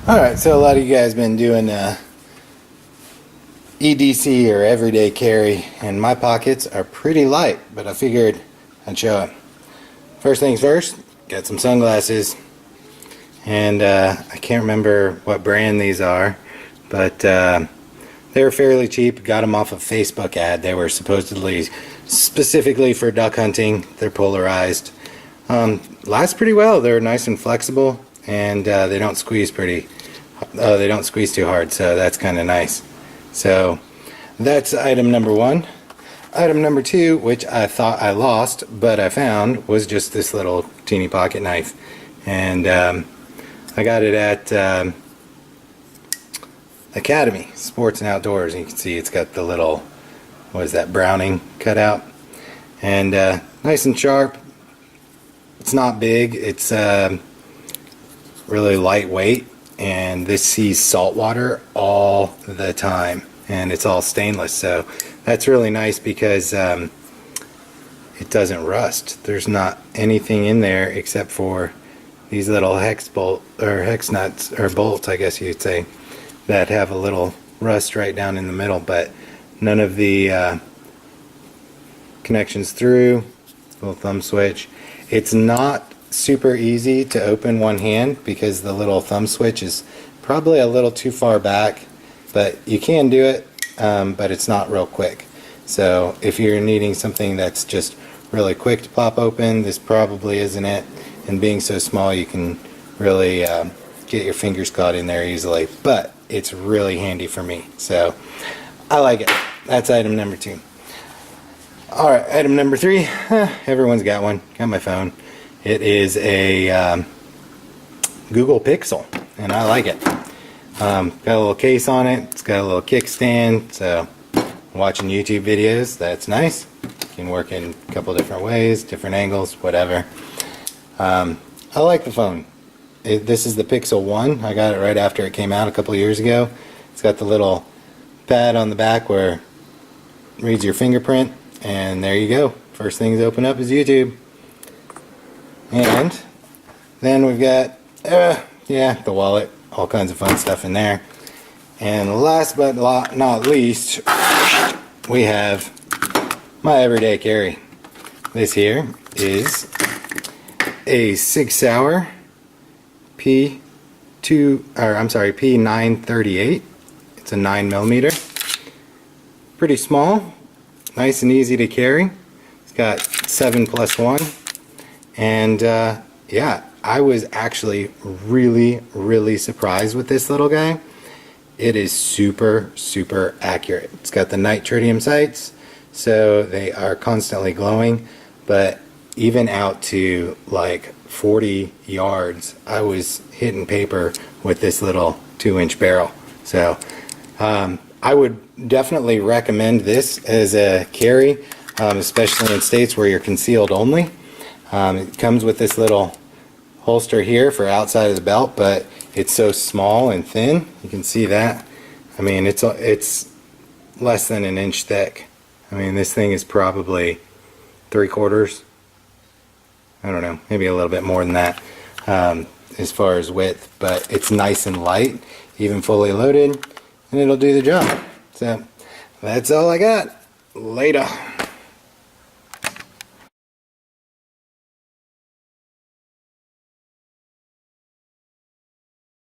Alright, so a lot of you guys been doing EDC or everyday carry, and my pockets are pretty light, but I figured I'd show it. First things first, got some sunglasses, and I can't remember what brand these are, but they were fairly cheap. Got them off a Facebook ad. They were supposedly specifically for duck hunting. They're polarized. Last pretty well. They're nice and flexible, and they don't squeeze they don't squeeze too hard, so that's kind of nice. So that's item number one. Item number two, which I thought I lost but I found, was just this little teeny pocket knife, and I got it at Academy Sports and Outdoors. You can see it's got the little, what is that, Browning cutout, and nice and sharp. It's not big, it's really lightweight, and this sees salt water all the time, and it's all stainless, so that's really nice because it doesn't rust. There's not anything in there except for these little hex nuts, or bolts I guess you'd say, that have a little rust right down in the middle, but none of the connections through. Little thumb switch. It's not super easy to open one hand because the little thumb switch is probably a little too far back, but you can do it, but it's not real quick. So if you're needing something that's just really quick to pop open, this probably isn't it, and being so small you can really get your fingers caught in there easily, but it's really handy for me, so I like it. That's item number two. Alright, item number three, everyone's got one. Got my phone. It is a Google Pixel, and I like it. Got a little case on it. It's got a little kickstand, so watching YouTube videos, that's nice. You can work in a couple different ways, different angles, whatever. I like the phone. This is the Pixel 1. I got it right after it came out a couple years ago. It's got the little pad on the back where it reads your fingerprint, and there you go. First things open up is YouTube. And then we've got the wallet, all kinds of fun stuff in there. And last but not least, we have my everyday carry. This here is a Sig Sauer P938. It's a 9mm. Pretty small, nice and easy to carry. It's got 7+1, and yeah, I was actually really surprised with this little guy. It is super accurate. It's got the night tritium sights, so they are constantly glowing, but even out to like 40 yards I was hitting paper with this little 2-inch barrel. So I would definitely recommend this as a carry, especially in states where you're concealed only. It comes with this little holster here for outside of the belt, but it's so small and thin. You can see that. I mean, it's less than an inch thick. I mean, this thing is probably 3/4. I don't know, maybe a little bit more than that as far as width, but it's nice and light, even fully loaded, and it'll do the job. So that's all I got. Later.